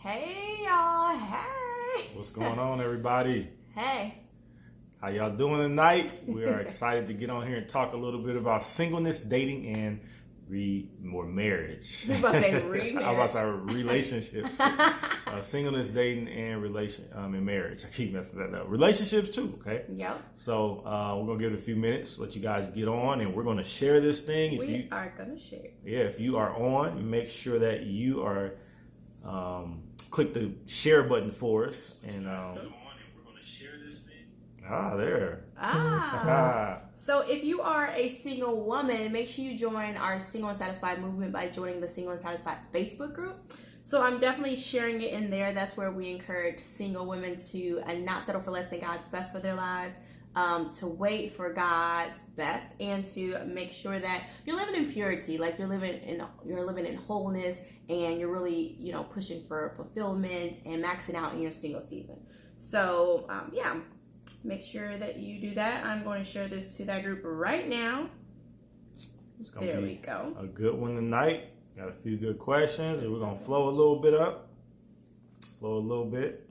Hey y'all, hey. What's going on, everybody? Hey. How y'all doing tonight? We are excited to get on here and talk a little bit about singleness, dating, and marriage. You about to say remarriage? I'm about to say relationships. Singleness, dating, and and marriage. I keep messing that up. Relationships too, okay? Yep. So we're gonna give it a few minutes, let you guys get on, and we're gonna share this thing. We are gonna share. Yeah, if you are on, make sure that you are click the share button for us, and there. So if you are a single woman, make sure you join our Single and Satisfied movement by joining the Single and Satisfied Facebook group. So I'm definitely sharing it in there. That's where we encourage single women to not settle for less than God's best for their lives, to wait for God's best, and to make sure that you're living in purity, like you're living in wholeness, and you're really, pushing for fulfillment and maxing out in your single season. So make sure that you do that. I'm going to share this to that group right now. There we go. A good one tonight. Got a few good questions, and we're going to flow a little bit.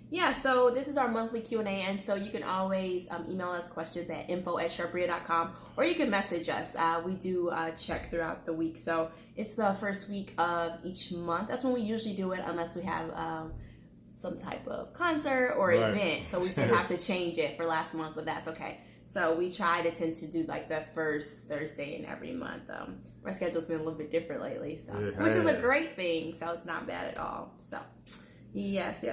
Yeah, so this is our monthly Q&A, and so you can always email us questions at info@charbria.com, or you can message us. We do check throughout the week, so it's the first week of each month. That's when we usually do it, unless we have some type of concert or event, so we did have to change it for last month, but that's okay. So we try to tend to do like the first Thursday in every month. Our schedule's been a little bit different lately, so which is a great thing, so it's not bad at all. So yes.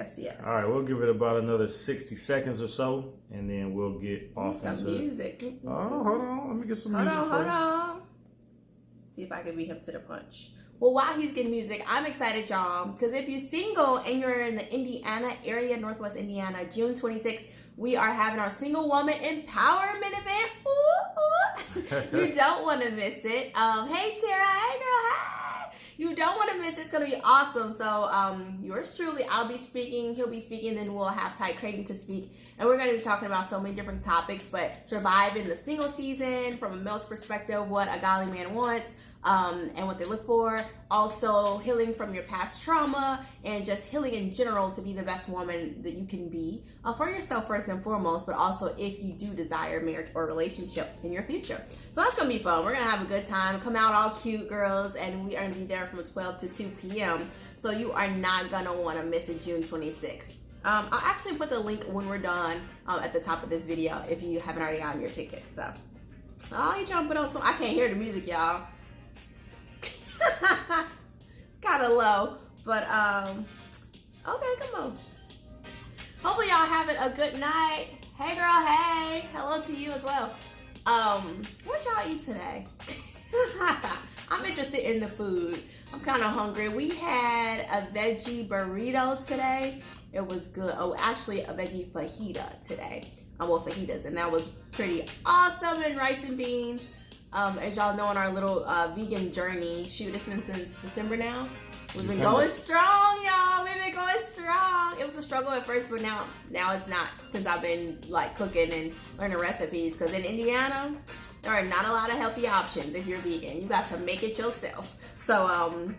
All right, we'll give it about another 60 seconds or so, and then we'll get off some into music. Oh, hold on, let me get some music. Hold on. See if I can beat him to the punch. Well, while he's getting music, I'm excited, y'all, because if you're single and you're in the Indiana area, Northwest Indiana, June 26th, we are having our Single Woman Empowerment event. Ooh. You don't want to miss it. Hey, Tara. Hey, girl. Hey. You don't want to miss it. It's going to be awesome. So yours truly, I'll be speaking. He'll be speaking. Then we'll have Ty Creighton to speak. And we're going to be talking about so many different topics, but surviving the single season from a male's perspective, what a godly man wants, and what they look for. Also, healing from your past trauma, and just healing in general to be the best woman that you can be for yourself first and foremost, but also if you do desire marriage or relationship in your future. So that's going to be fun. We're going to have a good time. Come out all cute, girls, and we are going to be there from 12 to 2 p.m. So you are not going to want to miss it, June 26th. I'll actually put the link when we're done at the top of this video if you haven't already gotten your ticket. So, you trying to put on some? I can't hear the music, y'all. It's kind of low, but okay, come on. Hopefully y'all having a good night. Hey girl, hey, hello to you as well. What y'all eat today? I'm interested in the food. I'm kind of hungry. We had a veggie burrito today. It was good. Oh, actually a veggie fajita today. Fajitas, and that was pretty awesome, and rice and beans. As y'all know, on our little vegan journey, it's been since December now. We've been going strong, y'all. We've been going strong. It was a struggle at first, but now it's not, since I've been like cooking and learning recipes. Because in Indiana, there are not a lot of healthy options if you're vegan. You got to make it yourself. So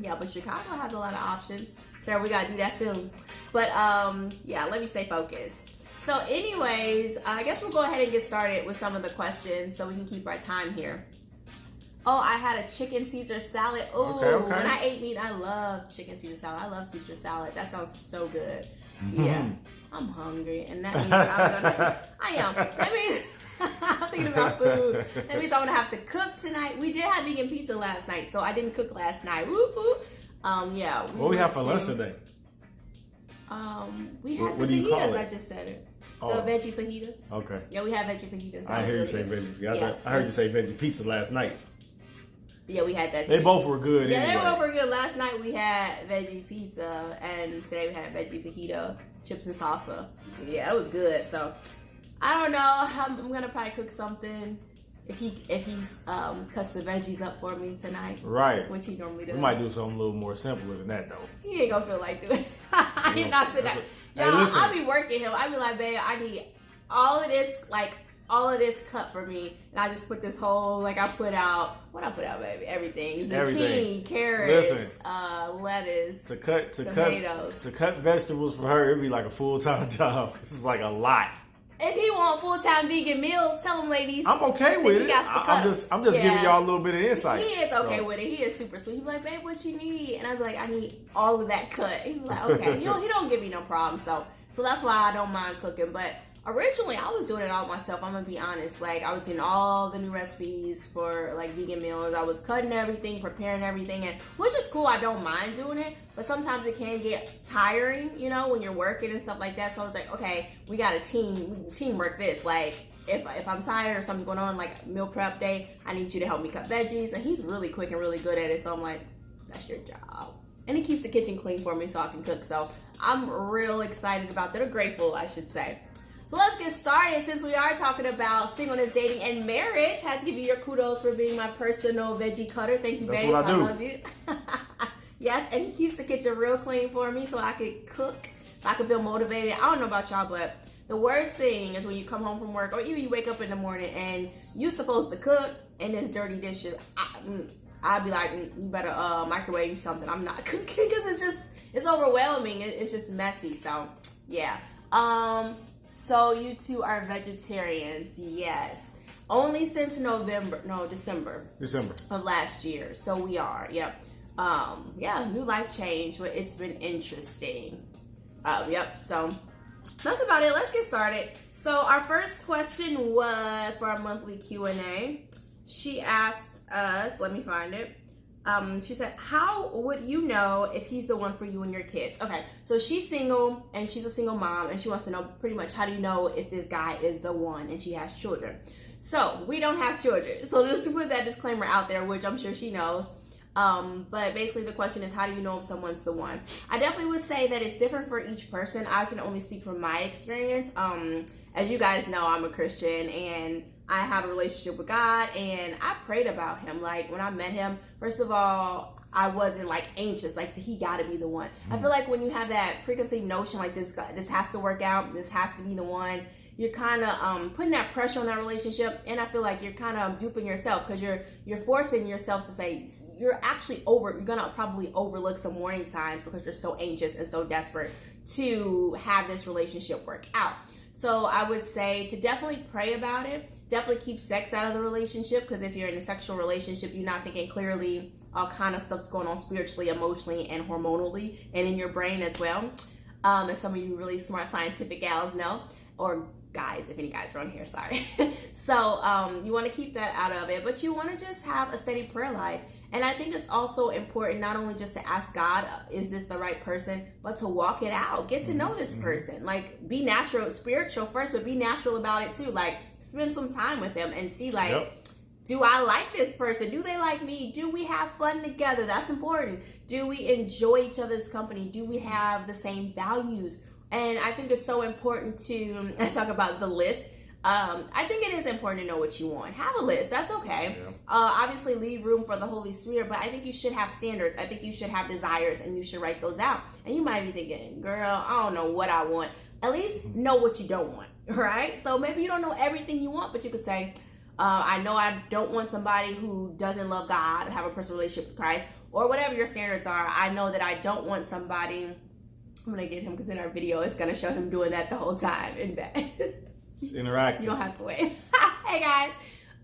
but Chicago has a lot of options. So we gotta do that soon. But let me stay focused. So anyways, I guess we'll go ahead and get started with some of the questions so we can keep our time here. Oh, I had a chicken Caesar salad. Oh, okay. When I ate meat, I love chicken Caesar salad. I love Caesar salad. That sounds so good. Mm-hmm. Yeah, I'm hungry, and that means I am. That means I'm thinking about food. That means I'm gonna have to cook tonight. We did have vegan pizza last night, so I didn't cook last night. Woo-hoo. What we have for lunch today? We had what the do you call fajitas. it? I just said it. Oh. The veggie fajitas. Okay. Yeah, we had veggie fajitas. I heard you say veggie. I heard you say veggie pizza last night. Yeah, we had that too. They both were good. Yeah, anyway. they both were good. Last night we had veggie pizza, and today we had veggie fajita, chips and salsa. Yeah, it was good. So I don't know. I'm gonna probably cook something if he cuts the veggies up for me tonight. Right. Which he normally does. We might do something a little more simpler than that though. He ain't gonna feel like doing it. Not today. Y'all, I'll be working him. I be like, babe, I need all of this, like all of this cut for me, and I just put this whole, like, I put out, baby? Everything. Zucchini, carrots, lettuce, tomatoes. To cut vegetables for her, it'd be like a full-time job. This is like a lot. If he want full-time vegan meals, tell him, ladies. I'm okay with it. I'm just giving y'all a little bit of insight. He is okay with it. He is super sweet. He'd be like, babe, what you need? And I'd be like, I need all of that cut. He'd be like, okay. He don't give me no problem. So that's why I don't mind cooking. But originally, I was doing it all myself. I'm going to be honest. Like, I was getting all the new recipes for, like, vegan meals. I was cutting everything, preparing everything, and which is cool. I don't mind doing it. But sometimes it can get tiring, you know, when you're working and stuff like that. So I was like, okay, we got to teamwork this. Like, if I'm tired or something going on, like meal prep day, I need you to help me cut veggies. And he's really quick and really good at it. So I'm like, that's your job. And he keeps the kitchen clean for me so I can cook. So I'm real excited about that, or grateful, I should say. So let's get started. Since we are talking about singleness, dating, and marriage, I had to give you your kudos for being my personal veggie cutter. Thank you, babe. That's what I do. Love you. Yes, and he keeps the kitchen real clean for me so I could cook, so I could feel motivated. I don't know about y'all, but the worst thing is when you come home from work, or even you wake up in the morning and you're supposed to cook and there's dirty dishes. I'd be like, you better microwave something. I'm not cooking because it's overwhelming. It's just messy. So yeah. So you two are vegetarians, yes. Only since December of last year. So we are, yep. Yeah, new life change, but it's been interesting. Yep, so that's about it. Let's get started. So our first question was for our monthly Q&A. She asked us, let me find it. She said, how would you know if he's the one for you and your kids? Okay, so she's single and she's a single mom, and she wants to know pretty much, how do you know if this guy is the one, and she has children. So we don't have children. So just to put that disclaimer out there, which I'm sure she knows. But basically the question is, how do you know if someone's the one? I definitely would say that it's different for each person. I can only speak from my experience. As you guys know, I'm a Christian and I have a relationship with God, and I prayed about him. Like, when I met him, first of all, I wasn't like anxious, like he got to be the one. I feel like when you have that preconceived notion, like this has to work out, this has to be the one, you're kind of putting that pressure on that relationship, and I feel like you're kind of duping yourself, because you're forcing yourself to say, you're gonna probably overlook some warning signs because you're so anxious and so desperate to have this relationship work out. So I would say to definitely pray about it. Definitely keep sex out of the relationship, because if you're in a sexual relationship, you're not thinking clearly. All kind of stuff's going on spiritually, emotionally, and hormonally, and in your brain as well. As some of you really smart scientific gals know, or guys, if any guys are on here, sorry. So you want to keep that out of it, but you want to just have a steady prayer life. And I think it's also important not only just to ask God, is this the right person, but to walk it out. Get to know this person. Like, be natural, spiritual first, but be natural about it too. Like, spend some time with them and see, like, do I like this person? Do they like me? Do we have fun together? That's important. Do we enjoy each other's company? Do we have the same values? And I think it's so important to, I talk about the list. I think it is important to know what you want. Have a list. That's okay. Yeah. Obviously, leave room for the Holy Spirit, but I think you should have standards. I think you should have desires, and you should write those out. And you might be thinking, girl, I don't know what I want. At least know what you don't want, right? So maybe you don't know everything you want, but you could say, I know I don't want somebody who doesn't love God, have a personal relationship with Christ, or whatever your standards are. I know that I don't want somebody, I'm going to get him because in our video, it's going to show him doing that the whole time in bed. It's interactive. You don't have to wait. Hey guys.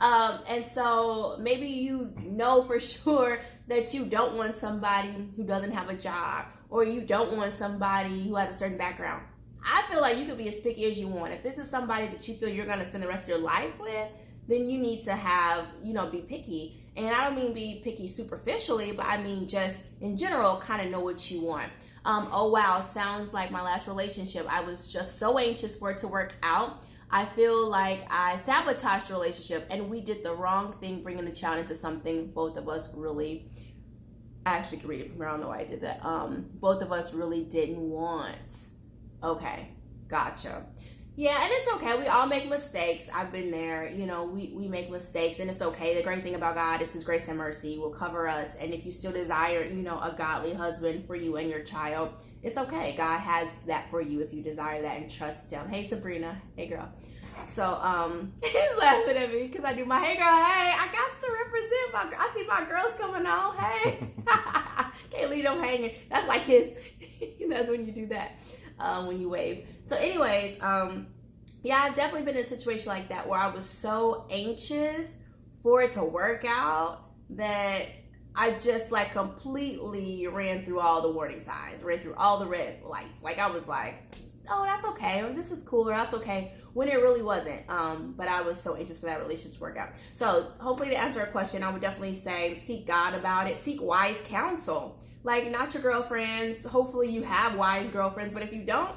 And so maybe you know for sure that you don't want somebody who doesn't have a job, or you don't want somebody who has a certain background. I feel like you could be as picky as you want. If this is somebody that you feel you're going to spend the rest of your life with, then you need to have, be picky. And I don't mean be picky superficially, but I mean just in general, kind of know what you want. Oh wow, sounds like my last relationship. I was just so anxious for it to work out. I feel like I sabotaged the relationship, and we did the wrong thing bringing the child into something both of us really, I actually can read it from here, I don't know why I did that. Both of us really didn't want. Okay, gotcha. Yeah, and it's okay. We all make mistakes. I've been there. We make mistakes, and it's okay. The great thing about God is His grace and mercy will cover us. And if you still desire, a godly husband for you and your child, it's okay. God has that for you if you desire that and trust Him. Hey, Sabrina. Hey, girl. So he's laughing at me because I do my hey girl, hey, I got to represent I see my girls coming on, hey. Can't leave them hanging. That's like his, that's when you do that, when you wave. So anyways, yeah, I've definitely been in a situation like that where I was so anxious for it to work out that I just like completely ran through all the warning signs, ran through all the red lights. Like I was like, oh, that's okay, or this is cool, or that's okay, when it really wasn't. But I was so anxious for that relationship to work out. So hopefully, to answer a question, I would definitely say seek God about it, seek wise counsel. Like, not your girlfriends. Hopefully you have wise girlfriends, but if you don't,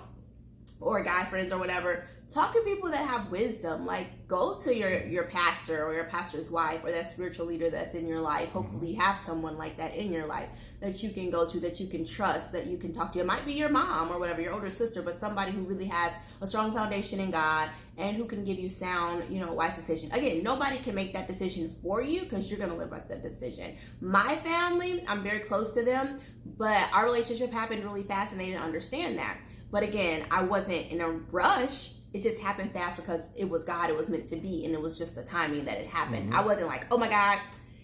or guy friends or whatever, talk to people that have wisdom. Like, go to your pastor or your pastor's wife or that spiritual leader that's in your life. Hopefully you have someone like that in your life that you can go to, that you can trust, that you can talk to. It might be your mom or whatever, your older sister, but somebody who really has a strong foundation in God and who can give you sound, wise decision. Again, nobody can make that decision for you because you're going to live with that decision. My family, I'm very close to them, but our relationship happened really fast and they didn't understand that. But again, I wasn't in a rush. It just happened fast because it was God. It was meant to be. And it was just the timing that it happened. I wasn't like, oh my God,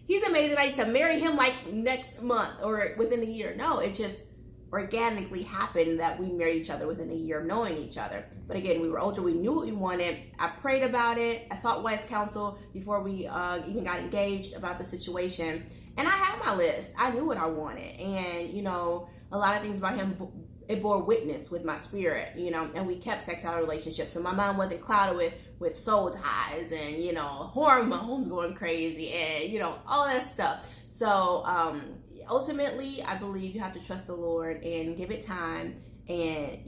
he's amazing. I need to marry him like next month or within a year. No, it just organically happened that we married each other within a year of knowing each other. But again, we were older. We knew what we wanted. I prayed about it. I sought wise counsel before we even got engaged about the situation. And I had my list. I knew what I wanted. And, a lot of things about him, it bore witness with my spirit, and we kept sex out of relationships. So my mind wasn't clouded with soul ties and, hormones going crazy and, all that stuff. So ultimately, I believe you have to trust the Lord and give it time and,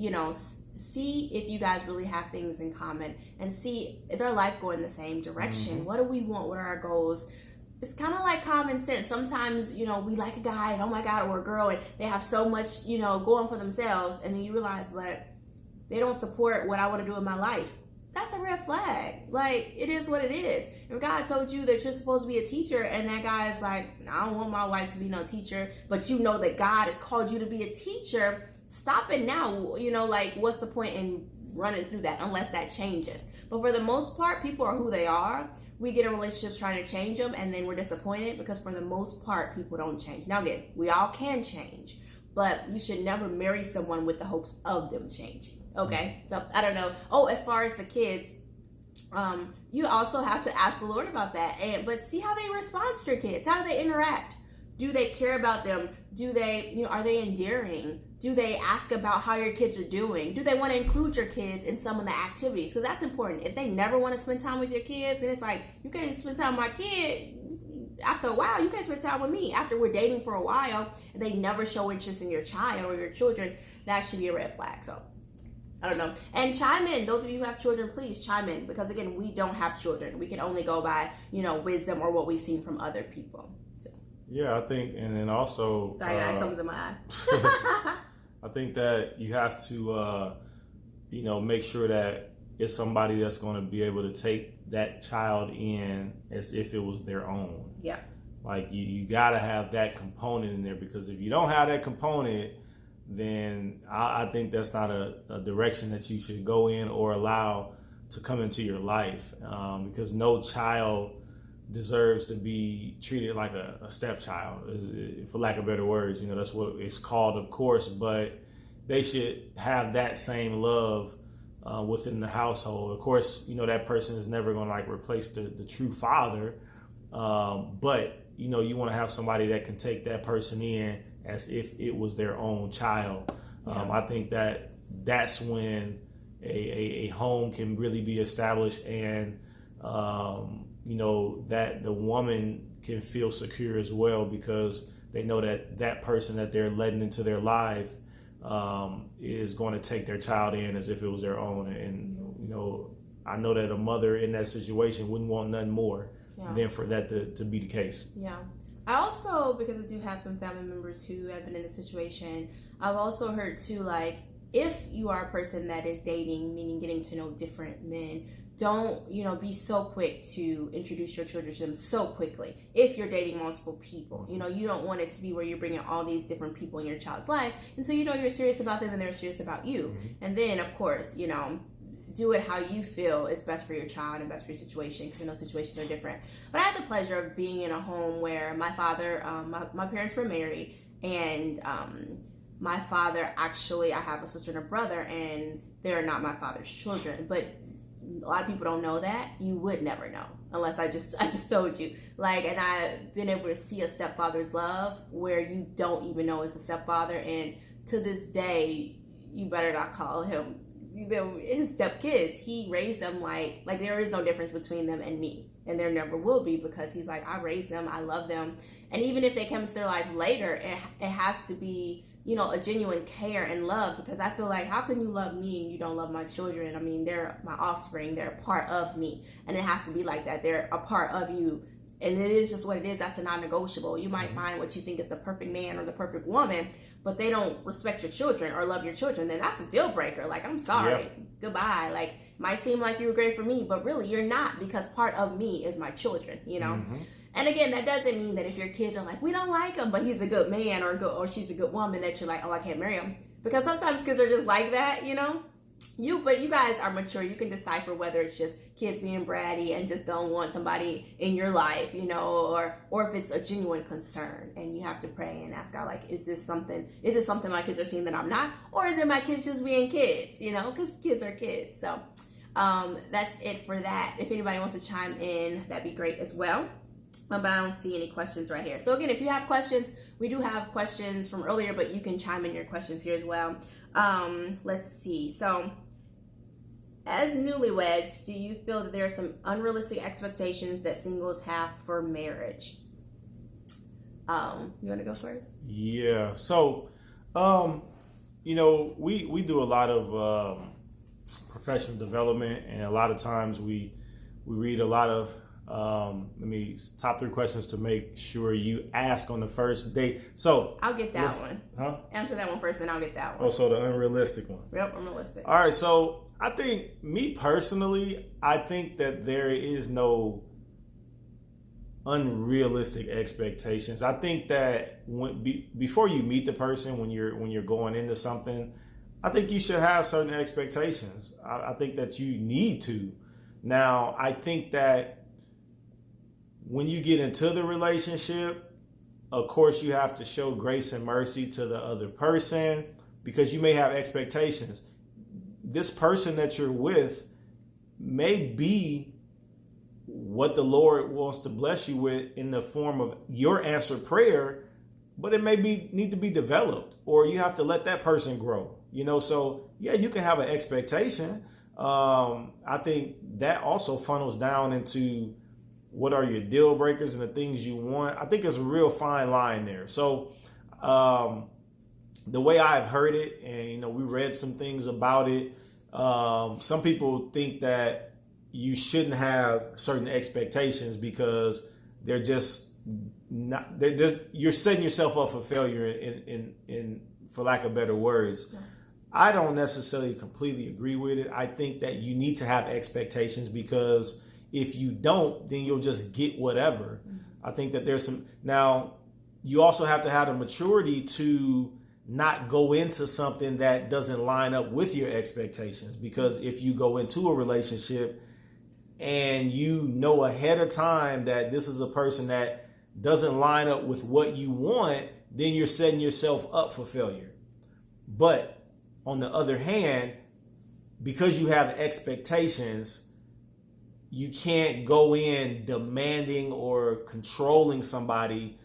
see if you guys really have things in common and see, is our life going the same direction? What do we want? What are our goals? It's kind of like common sense. Sometimes, we like a guy and oh my God, or a girl, and they have so much, going for themselves. And then you realize, but they don't support what I want to do in my life. That's a red flag. Like, it is what it is. If God told you that you're supposed to be a teacher and that guy is like, I don't want my wife to be no teacher, but you know that God has called you to be a teacher, stop it now. Like, what's the point in running through that unless that changes? But for the most part, people are who they are. We get in relationships trying to change them, and then we're disappointed because for the most part, people don't change. Now again, we all can change, but you should never marry someone with the hopes of them changing. Okay? So I don't know. Oh, as far as the kids, you also have to ask the Lord about that. But see how they respond to your kids. How do they interact? Do they care about them? Do they, are they endearing? Do they ask about how your kids are doing? Do they want to include your kids in some of the activities? Because that's important. If they never want to spend time with your kids, then it's like, you can't spend time with my kid. After a while, you can't spend time with me. After we're dating for a while, and they never show interest in your child or your children, that should be a red flag. So, I don't know. And chime in. Those of you who have children, please chime in. Because again, we don't have children. We can only go by, wisdom or what we've seen from other people. So. Yeah, I think, and then also... Sorry guys, something's in my eye. I think that you have to, make sure that it's somebody that's going to be able to take that child in as if it was their own. Yeah. Like, you got to have that component in there, because if you don't have that component, then I think that's not a direction that you should go in or allow to come into your life, because no child deserves to be treated like a stepchild, for lack of better words. That's what it's called, of course, but they should have that same love within the household. Of course, that person is never going to replace the true father, but you want to have somebody that can take that person in as if it was their own child. Yeah. I think that's when a home can really be established, and that the woman can feel secure as well, because they know that person that they're letting into their life is going to take their child in as if it was their own. And I know that a mother in that situation wouldn't want nothing more than for that to be the case. Yeah. I also, because I do have some family members who have been in this situation, I've also heard too, if you are a person that is dating, meaning getting to know different men, don't, be so quick to introduce your children to them so quickly. If you're dating multiple people, you don't want it to be where you're bringing all these different people in your child's life until you're serious about them and they're serious about you. And then, of course, do it how you feel is best for your child and best for your situation, because I know situations are different. But I had the pleasure of being in a home where my father, my parents were married, and my father actually, I have a sister and a brother, and they're not my father's children. But a lot of people don't know that. You would never know unless I just told you. Like, and I've been able to see a stepfather's love where you don't even know it's a stepfather, and to this day, you better not call him his stepkids. He raised them like there is no difference between them and me, and there never will be, because he's like, I raised them, I love them, and even if they come into their life later, it has to be, you know, a genuine care and love, because I feel like, how can you love me and you don't love my children? I mean, they're my offspring, they're a part of me, and it has to be like that. They're a part of you, and it is just what it is. That's a non-negotiable. You might find what you think is the perfect man or the perfect woman, but they don't respect your children or love your children, then that's a deal breaker. Like, I'm sorry, goodbye. Like, might seem like you were great for me, but really you're not, because part of me is my children, you know? And again, that doesn't mean that if your kids are like, we don't like him, but he's a good man or she's a good woman, that you're like, oh, I can't marry him. Because sometimes kids are just like that, you know? But you guys are mature. You can decipher whether it's just kids being bratty and just don't want somebody in your life, you know, or if it's a genuine concern, and you have to pray and ask God, like, is this something my kids are seeing that I'm not, or is it my kids just being kids, you know, because kids are kids. So that's it for that. If anybody wants to chime in, that'd be great as well. But I don't see any questions right here. So again, if you have questions, we do have questions from earlier, but you can chime in your questions here as well. Let's see. So, as newlyweds, do you feel that there are some unrealistic expectations that singles have for marriage? You want to go first? Yeah. So, you know, we do a lot of professional development, and a lot of times we read a lot of top 3 questions to make sure you ask on the first date. So I'll get that one. Huh? Answer that one first, and I'll get that one. Oh, so the unrealistic one. Yep, unrealistic. All right. So I think, me personally, I think that there is no unrealistic expectations. I think that before you meet the person, when you're going into something, I think you should have certain expectations. I think that you need to. Now, I think that when you get into the relationship, of course, you have to show grace and mercy to the other person, because you may have expectations. This person that you're with may be what the Lord wants to bless you with in the form of your answered prayer, but it may need to be developed, or you have to let that person grow. You know, so yeah, you can have an expectation. I think that also funnels down into what are your deal breakers and the things you want. I think there's a real fine line there. So the way I've heard it, and, you know, we read some things about it, some people think that you shouldn't have certain expectations because they're just not, you're setting yourself up for failure in for lack of better words. Yeah. I don't necessarily completely agree with it. I think that you need to have expectations, because if you don't, then you'll just get whatever. I think that there's some, now you also have to have the maturity to not go into something that doesn't line up with your expectations. Because if you go into a relationship and you know ahead of time that this is a person that doesn't line up with what you want, then you're setting yourself up for failure. But on the other hand, because you have expectations, you can't go in demanding or controlling somebody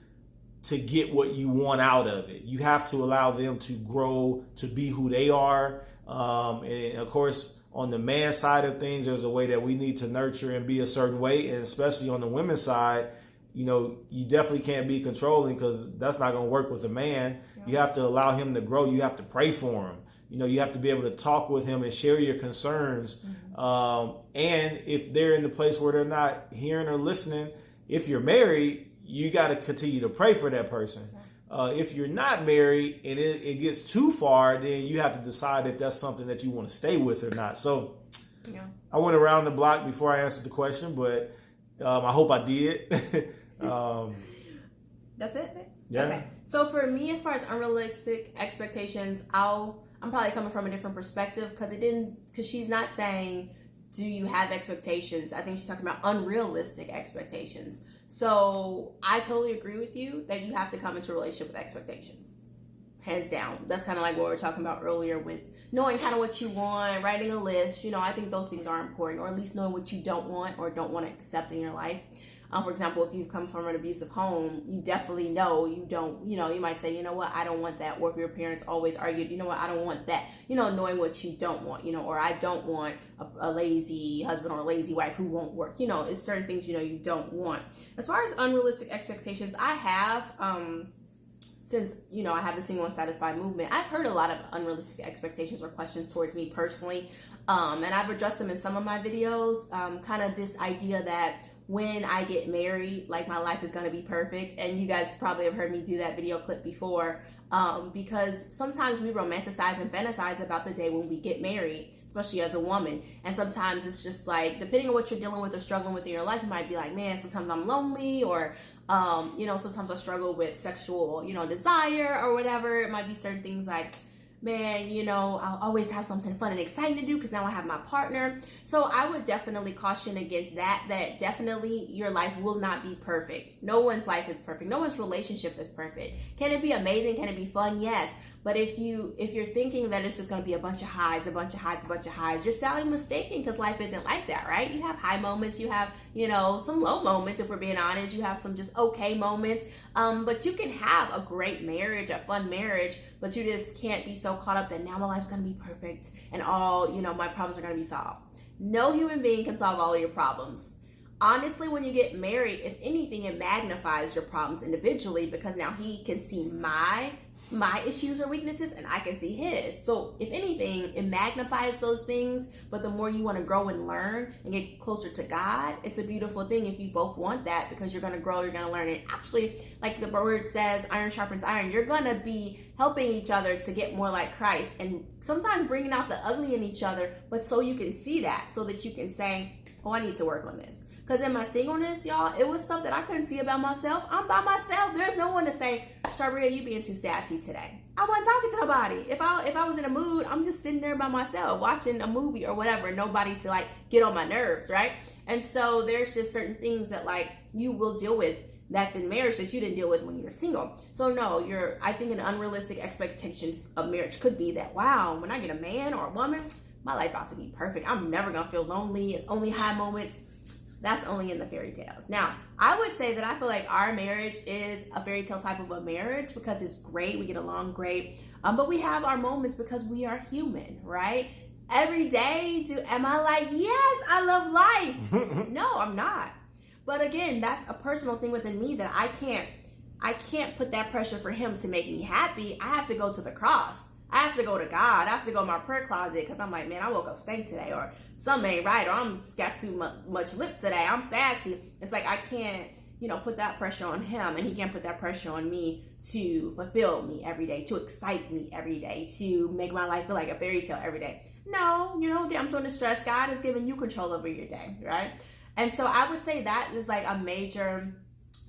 to get what you want out of it. You have to allow them to grow, to be who they are. And of course, on the man side of things, there's a way that we need to nurture and be a certain way. And especially on the women's side, you know, you definitely can't be controlling, because that's not going to work with a man. Yeah. You have to allow him to grow. You have to pray for him. You know, you have to be able to talk with him and share your concerns. And if they're in the place where they're not hearing or listening, if you're married, you got to continue to pray for that person. If you're not married and it gets too far, then you have to decide if that's something that you want to stay with or not. So yeah. I went around the block before I answered the question, but I hope I did. That's it. Yeah. Okay. So for me, as far as unrealistic expectations, I'm probably coming from a different perspective because she's not saying, do you have expectations? I think she's talking about unrealistic expectations. So I totally agree with you that you have to come into a relationship with expectations. Hands down. That's kind of like what we were talking about earlier with knowing kind of what you want, writing a list. I think those things are important, or at least knowing what you don't want or don't want to accept in your life. For example, if you've come from an abusive home, you definitely know you don't, you might say, you know what, I don't want that. Or if your parents always argued, you know what, I don't want that. Knowing what you don't want, or I don't want a lazy husband or a lazy wife who won't work. It's certain things, you don't want. As far as unrealistic expectations, I have, since, I have the single and satisfied movement, I've heard a lot of unrealistic expectations or questions towards me personally. And I've addressed them in some of my videos, kind of this idea that when I get married, like my life is going to be perfect. And you guys probably have heard me do that video clip before, because sometimes we romanticize and fantasize about the day when we get married, especially as a woman. And sometimes it's just like, depending on what you're dealing with or struggling with in your life, you might be like, man, sometimes I'm lonely, or sometimes I struggle with sexual, desire or whatever. It might be certain things like, man, I'll always have something fun and exciting to do because now I have my partner. So I would definitely caution against that definitely your life will not be perfect. No one's life is perfect. No one's relationship is perfect. Can it be amazing? Can it be fun? Yes. But if you're thinking that it's just going to be a bunch of highs, you're sadly mistaken, because life isn't like that, right? You have high moments, you have, some low moments, if we're being honest, you have some just okay moments, but you can have a great marriage, a fun marriage, but you just can't be so caught up that now my life's going to be perfect and all, my problems are going to be solved. No human being can solve all of your problems. Honestly, when you get married, if anything, it magnifies your problems individually, because now he can see my issues or weaknesses and I can see his. So if anything, it magnifies those things, but the more you want to grow and learn and get closer to God, it's a beautiful thing if you both want that, because you're going to grow, you're going to learn. And actually, like the word says, iron sharpens iron, you're going to be helping each other to get more like Christ, and sometimes bringing out the ugly in each other, but so you can see that, so that you can say, oh, I need to work on this. Because in my singleness, y'all, it was stuff that I couldn't see about myself. I'm by myself. There's no one to say, Charbria, you being too sassy today. I wasn't talking to nobody. If I was in a mood, I'm just sitting there by myself watching a movie or whatever. Nobody to like get on my nerves, right? And so there's just certain things that like you will deal with that's in marriage that you didn't deal with when you're single. So no, I think an unrealistic expectation of marriage could be that, wow, when I get a man or a woman, my life ought to be perfect. I'm never going to feel lonely. It's only high moments. That's only in the fairy tales. Now, I would say that I feel like our marriage is a fairy tale type of a marriage because it's great. We get along great. But we have our moments because we are human, right? Every day, am I like, yes, I love life? No, I'm not. But again, that's a personal thing within me that I can't put that pressure for him to make me happy. I have to go to the cross. I have to go to God. I have to go in my prayer closet because I'm like, man, I woke up stank today, or something ain't right, or I'm got too much lip today. I'm sassy. It's like I can't, put that pressure on him, and he can't put that pressure on me to fulfill me every day, to excite me every day, to make my life feel like a fairy tale every day. No, I'm so under stress. God is giving you control over your day, right? And so I would say that is like a major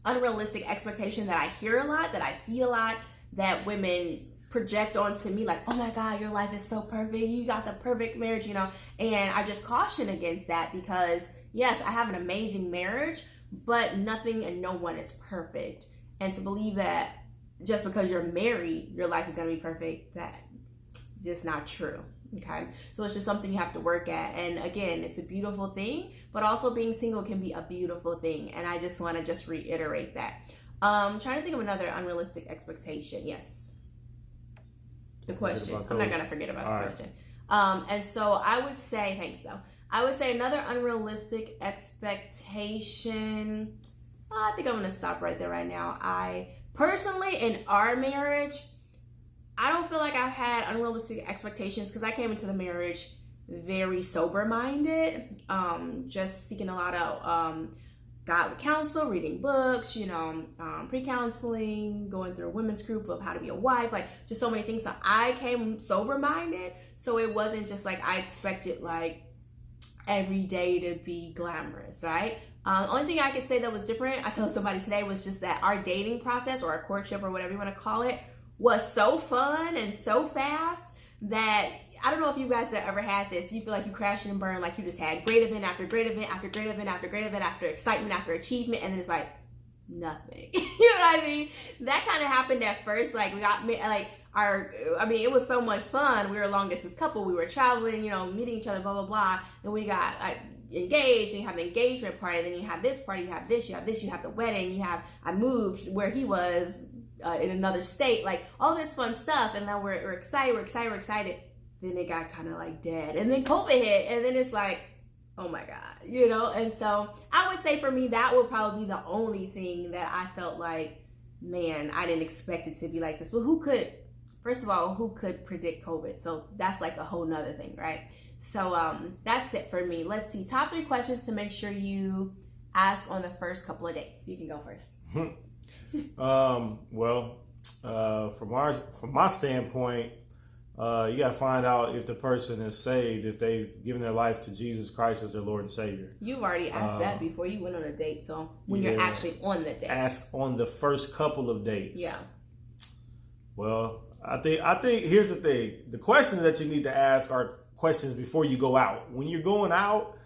unrealistic expectation that I hear a lot, that I see a lot, that women project onto me, like, oh my God, your life is so perfect, you got the perfect marriage, and I just caution against that, because yes, I have an amazing marriage, but nothing and no one is perfect. And to believe that just because you're married, your life is going to be perfect, that just not true. Okay, so it's just something you have to work at. And again, it's a beautiful thing, but also being single can be a beautiful thing. And I just want to just reiterate that. Trying to think of another unrealistic expectation. Yes. The question. I'm not going to forget about the question. And so I would say, thanks though. I would say another unrealistic expectation. I think I'm going to stop right there right now. I personally, in our marriage, I don't feel like I've had unrealistic expectations because I came into the marriage very sober-minded, just seeking a lot of godly counsel, reading books, pre-counseling, going through a women's group of how to be a wife, like just so many things. So I came sober-minded, so it wasn't just like I expected like every day to be glamorous, right? Only thing I could say that was different, I told somebody today, was just that our dating process, or our courtship, or whatever you want to call it, was so fun and so fast that I don't know if you guys have ever had this. You feel like you crashed and burned, like you just had great event after great event after great event after great event after excitement after achievement, and then it's like nothing. You know what I mean? That kind of happened at first. Like we got it was so much fun. We were a long distance couple. We were traveling, meeting each other, blah blah blah, and we got engaged. And you have the engagement party, then you have this party, you have this, you have the wedding, I moved where he was in another state, like all this fun stuff, and then we're excited. Then it got kind of like dead, and then COVID hit, and then it's like, oh my God, and so I would say for me, that would probably be the only thing that I felt like, man, I didn't expect it to be like this. But who could predict COVID? So that's like a whole nother thing, right? So that's it for me. Let's see, top 3 questions to make sure you ask on the first couple of dates. You can go first. From my standpoint, you got to find out if the person is saved, if they've given their life to Jesus Christ as their Lord and Savior. You've already asked that before you went on a date. So when you're actually on the date, ask on the first couple of dates. Yeah. Well, I think here's the thing: the questions that you need to ask are questions before you go out. When you're going out,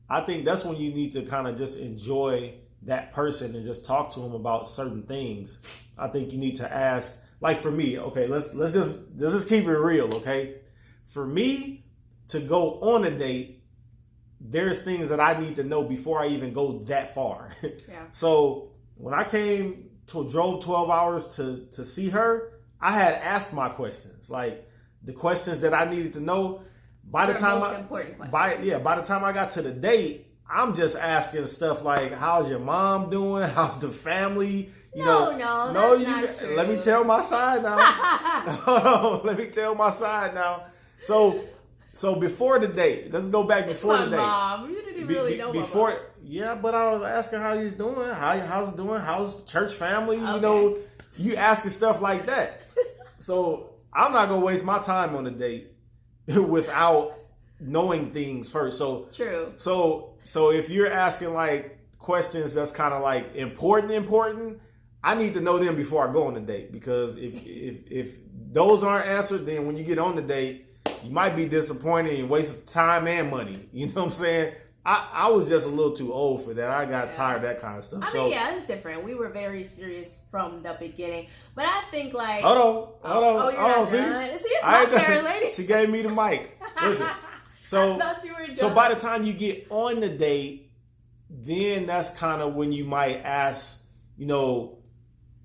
I think that's when you need to kind of just enjoy that person and just talk to them about certain things. I think you need to ask. Like for me, okay, let's just keep it real, okay? For me to go on a date, there's things that I need to know before I even go that far. Yeah. So when I drove 12 hours to see her, I had asked my questions, like the questions that I needed to know. By the time by the time I got to the date, I'm just asking stuff like, how's your mom doing? How's the family? That's not true. Let me tell my side now. Hold on, let me tell my side now. So before the date, let's go back before the date. Mom, you didn't even really know before. Mom. Yeah, but I was asking how he's doing, how's it doing, how's church family. Okay. You asking stuff like that. So I'm not gonna waste my time on a date without knowing things first. So true. So if you're asking like questions that's kind of like important. I need to know them before I go on the date, because if those aren't answered, then when you get on the date, you might be disappointed and waste time and money. You know what I'm saying? I was just a little too old for that. I got tired of that kind of stuff. I mean, it's different. We were very serious from the beginning. But I think like... Hold on. You're not done. See, it's my turn, ladies. She gave me the mic. Listen. So, I thought you were done. So by the time you get on the date, then that's kind of when you might ask,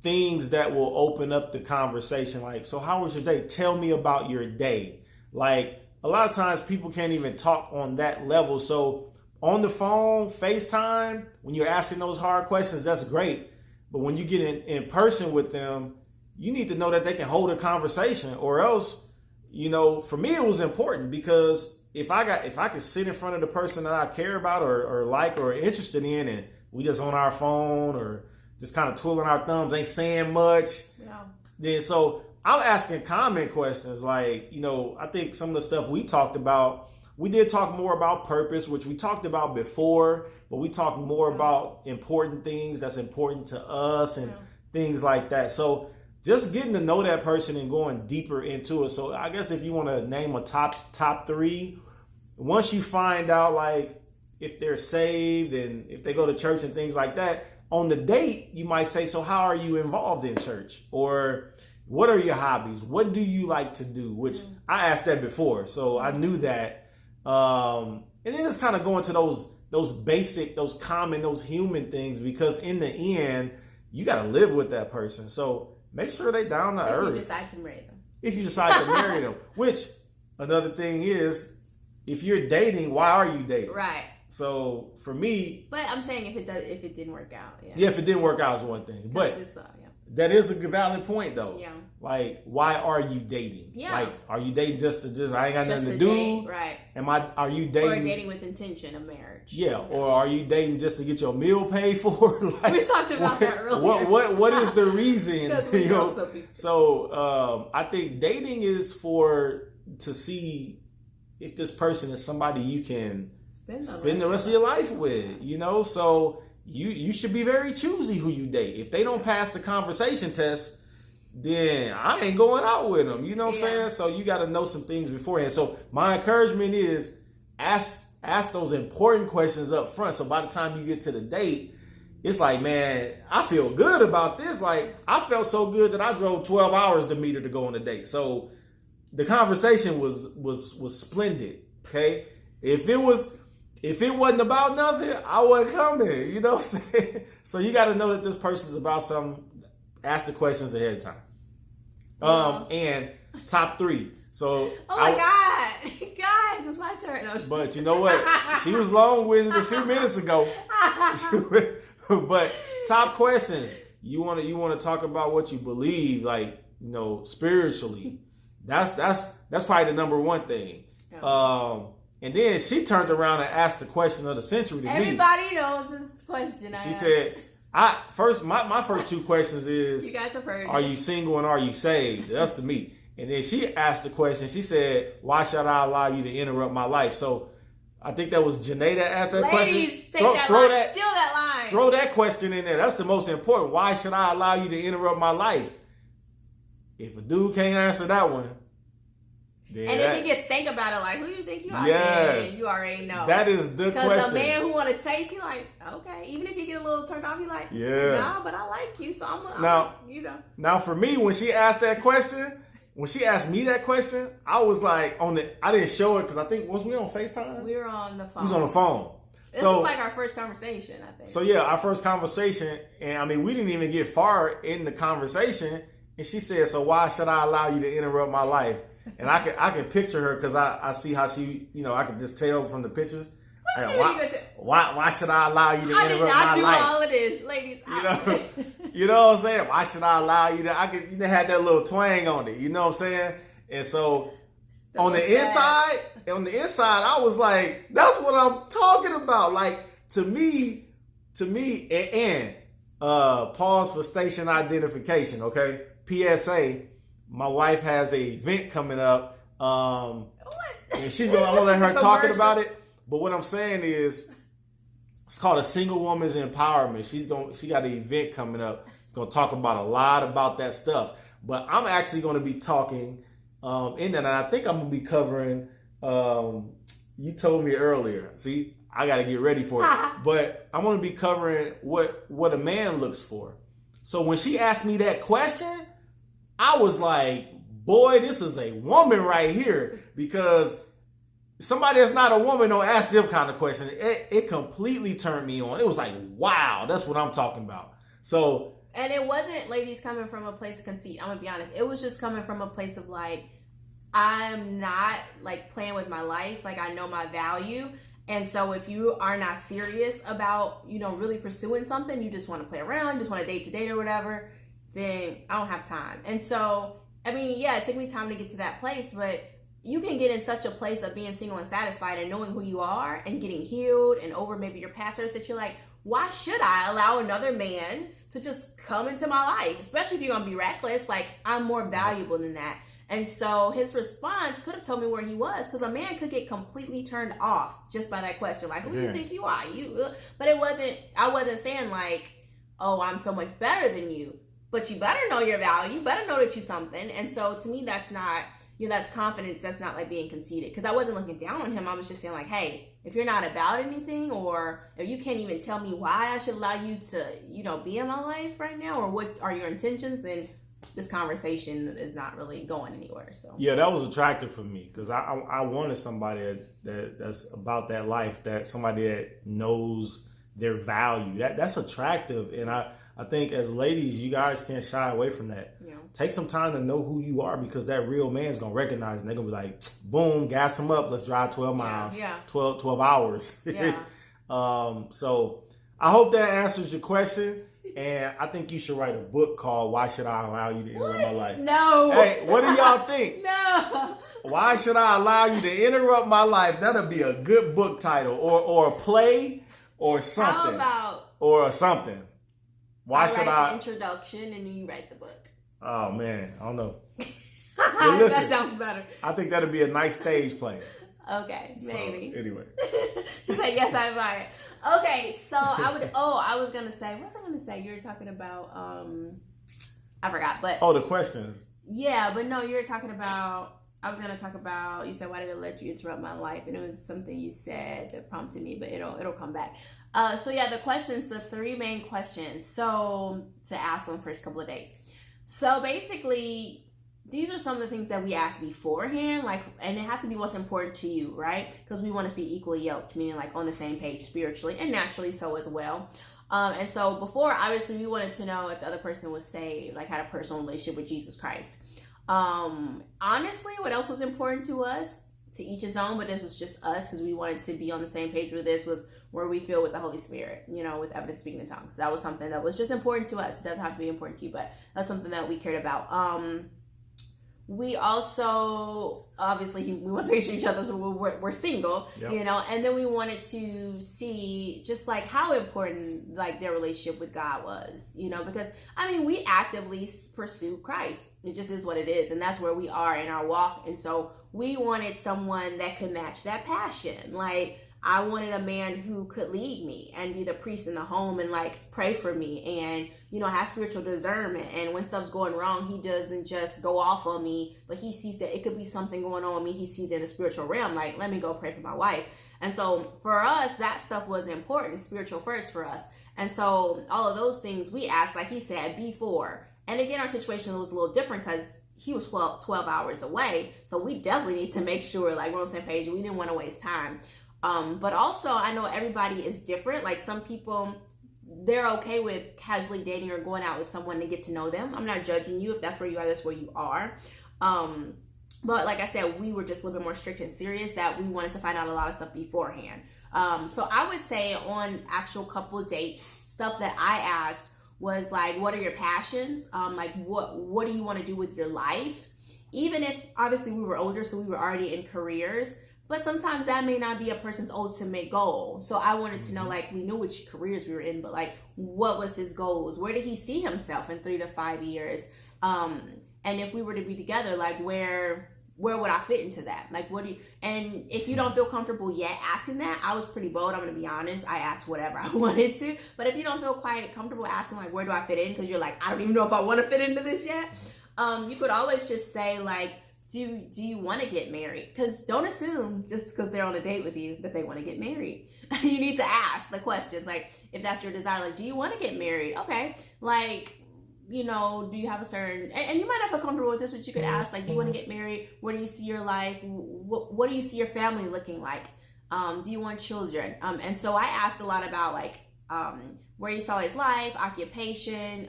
things that will open up the conversation. Like, so how was your day? Tell me about your day. Like, a lot of times people can't even talk on that level. So on the phone, FaceTime, when you're asking those hard questions, that's great. But when you get in person with them, you need to know that they can hold a conversation, or else, for me, it was important, because if I could sit in front of the person that I care about or like or interested in, and we just on our phone or just kind of twiddling our thumbs, ain't saying much. Yeah. Then so I'm asking common questions like, I think some of the stuff we talked about, we did talk more about purpose, which we talked about before, but we talked more about important things that's important to us and things like that. So just getting to know that person and going deeper into it. So I guess if you want to name a top 3, once you find out like if they're saved and if they go to church and things like that, on the date, you might say, so how are you involved in church? Or what are your hobbies? What do you like to do? Which I asked that before, so I knew that. And then it's kind of going to those basic, those common, those human things, because in the end, you got to live with that person. So make sure they down to earth. If you decide to marry them. If you decide to marry them. Which, another thing is, if you're dating, why are you dating? Right. So for me, but I'm saying if it didn't work out, if it didn't work out is one thing, but that is a valid point though. Yeah. Like, why are you dating? Yeah. Like, are you dating just I ain't got nothing to do? Date, right. Are you dating? Or dating with intention of marriage? Yeah. Or are you dating just to get your meal paid for? Like, we talked about that earlier. What is the reason? So I think dating is to see if this person is somebody you can spend the rest of your life with, you know? So you should be very choosy who you date. If they don't pass the conversation test, then I ain't going out with them. You know what I'm saying? So you got to know some things beforehand. So my encouragement is ask those important questions up front. So by the time you get to the date, it's like, man, I feel good about this. Like, I felt so good that I drove 12 hours to meet her to go on a date. So the conversation was splendid. Okay. If it wasn't about nothing, I wasn't coming. You know what I'm saying? So you got to know that this person's about something. Ask the questions ahead of time. And top 3. So my God, guys, it's my turn. No. But you know what? She was long-winded a few minutes ago. But top questions. You want to talk about what you believe, like, you know, spiritually. That's probably the number one thing. Yeah. And then she turned around and asked the question of the century to me. Everybody knows this question. She said, my first 2 questions is, you guys have heard. Are you single and are you saved? That's to me. And then she asked the question. She said, why should I allow you to interrupt my life? So I think that was Janae that asked that question. Ladies, take that line. Steal that line. Throw that question in there. That's the most important. Why should I allow you to interrupt my life? If a dude can't answer that one, then and if he gets think about it, like, who do you think you are? Yes, you already know. That is the question. Because a man who want to chase, he like, okay. Even if you get a little turned off, he like, nah, but I like you, so I'm now, you know. Now, for me, when she asked that question, when she asked me that question, I was like, I didn't show it because I think, was we on FaceTime? We were on the phone. We was on the phone. This was like our first conversation, I think. So yeah, our first conversation, and I mean, we didn't even get far in the conversation, and she said, so why should I allow you to interrupt my life? And I can picture her because I see how she, you know, I can just tell from the pictures. Why should I allow you to interrupt my life? I did not do all of this, ladies. You know what I'm saying? Why should I allow you to? You had that little twang on it. You know what I'm saying? And so on the inside, I was like, that's what I'm talking about. Like to me, and pause for station identification. Okay, PSA. My wife has an event coming up, and I'm gonna let her talk about it. But what I'm saying is, it's called a Single Woman's Empowerment. She got an event coming up. It's gonna talk about a lot about that stuff. But I'm actually gonna be talking in that, and I think I'm gonna be covering. You told me earlier. See, I got to get ready for it. But I'm gonna be covering what a man looks for. So when she asked me that question, I was like, boy, this is a woman right here. Because somebody that's not a woman don't ask them kind of questions. It completely turned me on. It was like, wow, that's what I'm talking about. So, and it wasn't, ladies, coming from a place of conceit. I'm going to be honest. It was just coming from a place of like, I'm not like playing with my life. Like I know my value. And so if you are not serious about, you know, really pursuing something, you just want to play around, you just want to date to date or whatever, then I don't have time. And so, I mean, yeah, it took me time to get to that place, but you can get in such a place of being single and satisfied and knowing who you are and getting healed and over maybe your past hurts that you're like, why should I allow another man to just come into my life? Especially if you're going to be reckless. Like, I'm more valuable than that. And so his response could have told me where he was, because a man could get completely turned off just by that question. Like, who do you think you are? But I wasn't saying like, oh, I'm so much better than you. But you better know your value. You better know that you're something. And so to me, that's not, that's confidence. That's not like being conceited. Because I wasn't looking down on him. I was just saying like, hey, if you're not about anything, or if you can't even tell me why I should allow you to, be in my life right now, or what are your intentions, then this conversation is not really going anywhere. So yeah, that was attractive for me, because I wanted somebody that's about that life, that somebody that knows their value. That's attractive. And I think as ladies, you guys can't shy away from that. Yeah. Take some time to know who you are, because that real man's going to recognize, and they're going to be like, boom, gas him up. Let's drive 12 miles, 12 hours. Yeah. So I hope that answers your question. And I think you should write a book called Why Should I Allow You to Interrupt My Life? No. Hey, what do y'all think? No. Why should I allow you to interrupt my life? That'll be a good book title, or a play, or something. How about? Or something. Why should I? The introduction and you write the book. Oh man, I don't know. Listen, that sounds better. I think that'd be a nice stage play. Okay, maybe. So, anyway. She said, yes, I buy it. Okay, so I was going to say, what was I going to say? You were talking about, I forgot, but. Oh, the questions. Yeah, but no, you were talking about, I was going to talk about, you said, why did it let you interrupt my life? And it was something you said that prompted me, but it'll come back. So yeah, the questions, the 3 main questions. So to ask on first couple of dates. So basically, these are some of the things that we ask beforehand, like, and it has to be what's important to you, right? Because we want us to be equally yoked, meaning like on the same page spiritually and naturally so as well. And so before, obviously, we wanted to know if the other person was saved, like had a personal relationship with Jesus Christ. Honestly, what else was important to us? To each his own, but it was just us because we wanted to be on the same page with this, was where we feel with the Holy Spirit, with evidence speaking in tongues. That was something that was just important to us. It doesn't have to be important to you, but that's something that we cared about. We also, obviously, we want to make sure each other, so we're single, yep. And then we wanted to see just like how important like their relationship with God was, because we actively pursue Christ. It just is what it is. And that's where we are in our walk. And so we wanted someone that could match that passion. Like, I wanted a man who could lead me and be the priest in the home and like pray for me and, have spiritual discernment. And when stuff's going wrong, he doesn't just go off on me, but he sees that it could be something going on with me. He sees it in the spiritual realm. Like, let me go pray for my wife. And so for us, that stuff was important, spiritual first for us. And so all of those things we asked, like he said, before. And again, our situation was a little different because he was 12 hours away. So we definitely need to make sure like we're on the same page. We didn't want to waste time. But also I know everybody is different. Like some people, they're okay with casually dating or going out with someone to get to know them. I'm not judging you. If that's where you are, that's where you are. But like I said, we were just a little bit more strict and serious that we wanted to find out a lot of stuff beforehand. So I would say on actual couple dates, stuff that I asked was like, what are your passions? Like what do you want to do with your life? Even if obviously we were older, so we were already in careers, but sometimes that may not be a person's ultimate goal. So I wanted to know, like, we knew which careers we were in, but like, what was his goals? Where did he see himself in 3 to 5 years? And if we were to be together, like, where would I fit into that? Like, and if you don't feel comfortable yet asking that, I was pretty bold. I'm going to be honest. I asked whatever I wanted to, but if you don't feel quite comfortable asking, like, where do I fit in? Cause you're like, I don't even know if I want to fit into this yet. You could always just say like, do you want to get married? Because don't assume just because they're on a date with you that they want to get married. You need to ask the questions. Like, if that's your desire, like, do you want to get married? Okay. Like, do you have a certain, and you might not feel comfortable with this, but you could ask, like, do you want to get married? Where do you see your life? What do you see your family looking like? Do you want children? And so I asked a lot about like, where he saw his life, occupation,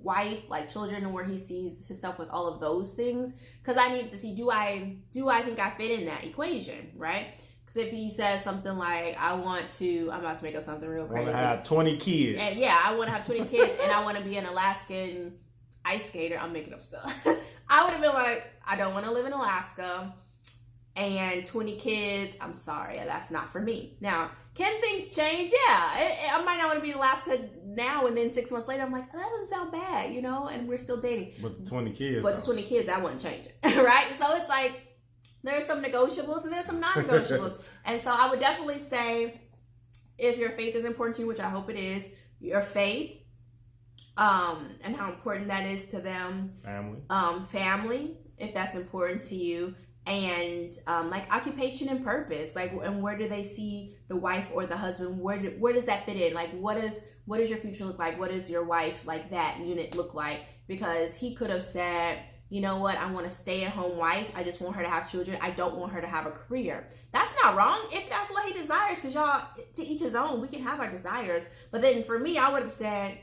wife, like children, and where he sees himself with all of those things. Because I needed to see, do I think I fit in that equation, right? Because if he says something like, I'm about to make up something real crazy. I want to have 20 kids. And yeah, I want to have 20 kids, and I want to be an Alaskan ice skater. I'm making up stuff. I would have been like, I don't want to live in Alaska. And 20 kids, I'm sorry, that's not for me. Now, can things change? Yeah, I might not want to be in Alaska now, and then 6 months later, I'm like, oh, that doesn't sound bad, and we're still dating. But the 20 kids. But the 20 kids, that wouldn't change it, right? So it's like, there's some negotiables and there's some non-negotiables. And so I would definitely say, if your faith is important to you, which I hope it is, your faith, and how important that is to them. Family, if that's important to you. And like occupation and purpose, like, and where do they see the wife or the husband? Where does that fit in? Like, what does your future look like? What does your wife, like that unit, look like? Because he could have said, you know what, I want a stay-at-home wife. I just want her to have children. I don't want her to have a career. That's not wrong if that's what he desires, because y'all, to each his own. We can have our desires. But then for me, I would have said,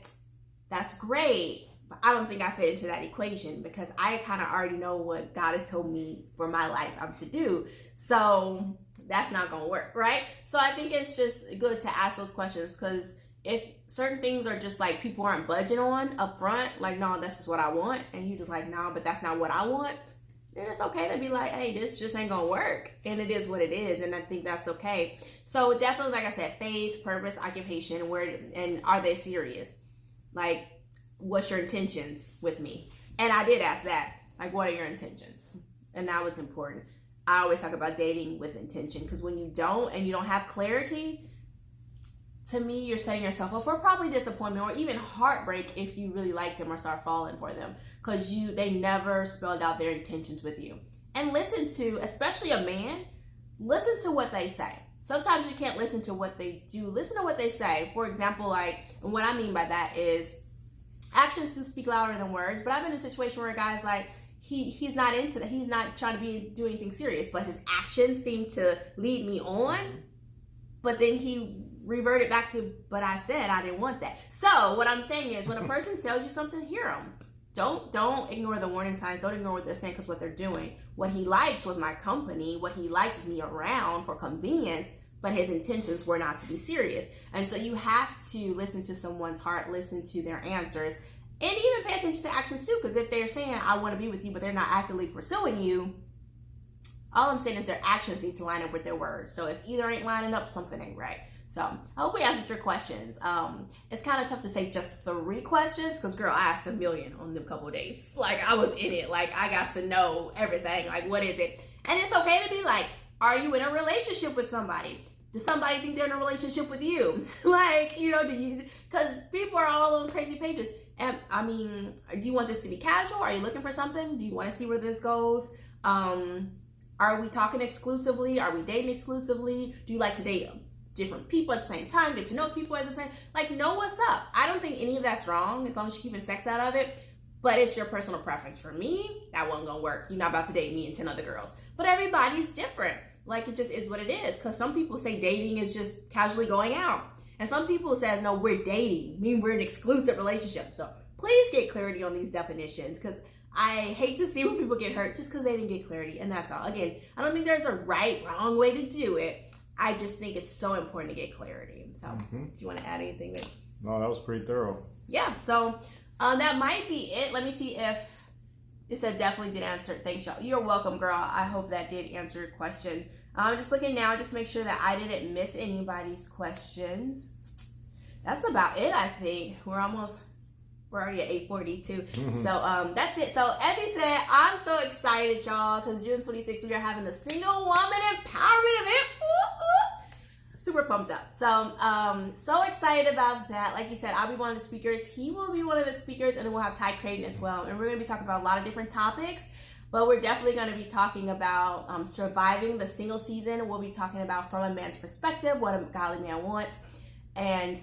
that's great, but I don't think I fit into that equation, because I kind of already know what God has told me for my life I'm to do. So that's not going to work, right? So I think it's just good to ask those questions, because if certain things are just like people aren't budging on up front, like, no, that's just what I want, and you just like, no, but that's not what I want, then it's okay to be like, hey, this just ain't gonna work, and it is what it is, and I think that's okay. So definitely, like I said, faith, purpose, occupation, and are they serious? Like, what's your intentions with me? And I did ask that, like, what are your intentions? And that was important. I always talk about dating with intention, because when you don't and you don't have clarity, to me, you're setting yourself up for probably disappointment or even heartbreak if you really like them or start falling for them, because they never spelled out their intentions with you. And listen to, especially a man, listen to what they say. Sometimes you can't listen to what they do. Listen to what they say. For example, like, and what I mean by that is actions do speak louder than words. But I've been in a situation where a guy's like, he's not into that. He's not trying to do anything serious, but his actions seem to lead me on. But then he reverted back to, but I said I didn't want that. So what I'm saying is, when a person tells you something, hear them. Don't ignore the warning signs. Don't ignore what they're saying, because what they're doing. What he liked was my company. What he liked is me around for convenience, but his intentions were not to be serious. And so you have to listen to someone's heart, listen to their answers, and even pay attention to actions too, because if they're saying, I want to be with you, but they're not actively pursuing you, all I'm saying is their actions need to line up with their words. So if either ain't lining up, something ain't right. So I hope we answered your questions. It's kind of tough to say just 3 questions, because girl, I asked a million on them couple days. Like, I was in it. Like, I got to know everything. Like, what is it? And it's okay to be like, are you in a relationship with somebody? Does somebody think they're in a relationship with you? Like, you know, because people are all on crazy pages. And I mean, do you want this to be casual? Are you looking for something? Do you want to see where this goes? Are we talking exclusively? Are we dating exclusively? Do you like to date different people at the same time? Get to know people at the same, like, know what's up. I don't think any of that's wrong, as long as you're keeping sex out of it. But it's your personal preference. For me, that wasn't gonna work. You're not about to date me and 10 other girls. But everybody's different. Like, it just is what it is. Because some people say dating is just casually going out. And some people says, no, we're dating. I mean, we're in an exclusive relationship. So please get clarity on these definitions. Because I hate to see when people get hurt just because they didn't get clarity. And that's all. Again, I don't think there's a right, wrong way to do it. I just think it's so important to get clarity. So do you want to add anything there? No, that was pretty thorough. Yeah. So that might be it. Let me see if it said definitely did answer. Thanks, y'all. You're welcome, girl. I hope that did answer your question. I'm just looking now, just to make sure that I didn't miss anybody's questions. That's about it, I think. We're already at 8:42. So that's it. So as he said, I'm so excited, y'all, because June 26th, we are having the Single Woman Empowerment event. Super pumped up. So excited about that. Like you said, I'll be one of the speakers. He will be one of the speakers, and then we'll have Ty Creighton as well. And we're going to be talking about a lot of different topics. But we're definitely going to be talking about surviving the single season. We'll be talking about from a man's perspective, what a godly man wants. And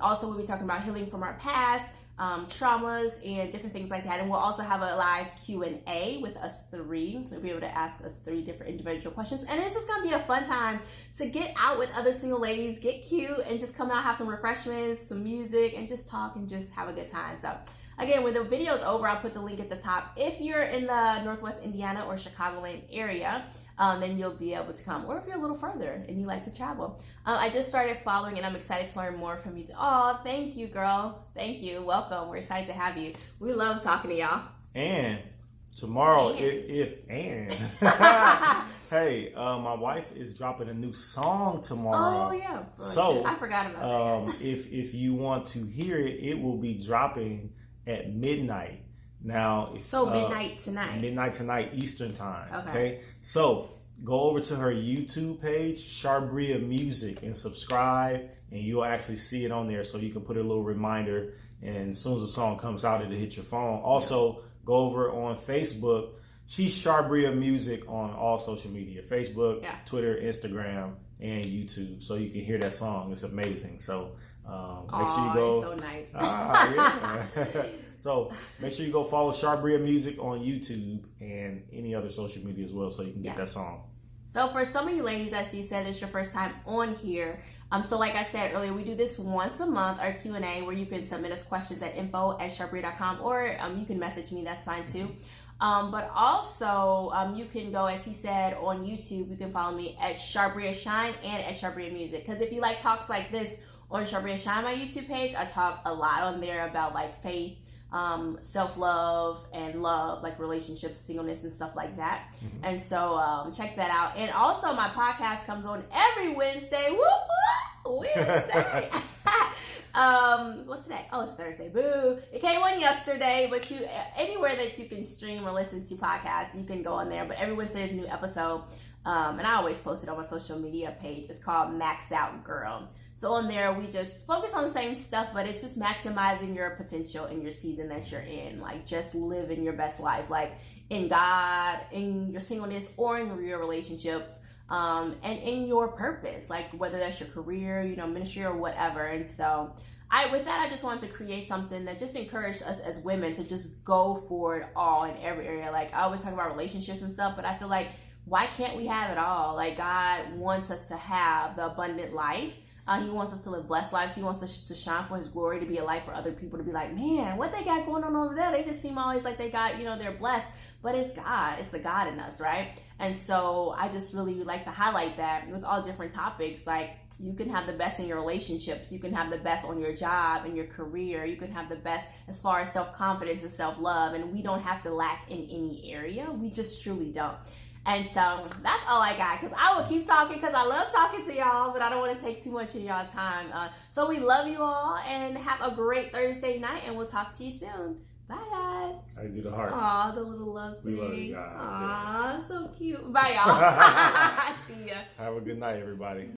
also we'll be talking about healing from our past, traumas, and different things like that. And we'll also have a live Q&A with us 3. We'll be able to ask us 3 different individual questions. And it's just going to be a fun time to get out with other single ladies, get cute, and just come out, have some refreshments, some music, and just talk and just have a good time. So again, when the video's over, I'll put the link at the top. If you're in the Northwest Indiana or Chicagoland area, then you'll be able to come. Or if you're a little further and you like to travel. I just started following, and I'm excited to learn more from you. Oh, thank you, girl. Thank you. Welcome. We're excited to have you. We love talking to y'all. And tomorrow, hey, my wife is dropping a new song tomorrow. Oh, yeah. So I forgot about that. if you want to hear it, it will be dropping at midnight. Now, midnight tonight. Midnight tonight, Eastern time. Okay. So go over to her YouTube page, Charbria Music, and subscribe, and you'll actually see it on there. So you can put a little reminder, and as soon as the song comes out, it'll hit your phone. Also, go over on Facebook. She's Charbria Music on all social media: Facebook, Twitter, Instagram, and YouTube. So you can hear that song. It's amazing. So make sure you go. So nice. So make sure you go follow Charbria Music on YouTube and any other social media as well, so you can get that song. So for some of you ladies, as you said, it's your first time on here. So like I said earlier, we do this once a month, our Q&A, where you can submit us questions at info@charbria.com, or you can message me. That's fine too. But also, you can go, as he said, on YouTube. You can follow me at Charbria Shine and at Charbria Music. Because if you like talks like this on Charbria Shine, my YouTube page, I talk a lot on there about like faith, self-love, and love, like relationships, singleness, and stuff like that. And so check that out. And also, my podcast comes on every Wednesday. Wednesday. What's today? Oh, it's Thursday. Boo! It came on yesterday, but anywhere that you can stream or listen to podcasts, you can go on there. But every Wednesday there's a new episode, and I always post it on my social media page. It's called Max Out Girl. So on there, we just focus on the same stuff, but it's just maximizing your potential in your season that you're in. Like, just living your best life, like in God, in your singleness, or in your relationships, and in your purpose, like whether that's your career, ministry or whatever. And so with that, I just wanted to create something that just encouraged us as women to just go for it all in every area. Like, I always talk about relationships and stuff, but I feel like, why can't we have it all? Like, God wants us to have the abundant life. He wants us to live blessed lives. He wants us to shine for his glory, to be a light for other people, to be like, man, what they got going on over there? They just seem always like they got, they're blessed. But it's God. It's the God in us, right? And so I just really like to highlight that with all different topics. Like, you can have the best in your relationships. You can have the best on your job, in your career. You can have the best as far as self-confidence and self-love. And we don't have to lack in any area. We just truly don't. And so that's all I got, because I will keep talking because I love talking to y'all, but I don't want to take too much of y'all time. So we love you all, and have a great Thursday night, and we'll talk to you soon. Bye, guys. How you do the heart? Aw, the little love thing. We love you guys. Aw, so cute. Bye, y'all. See ya. Have a good night, everybody.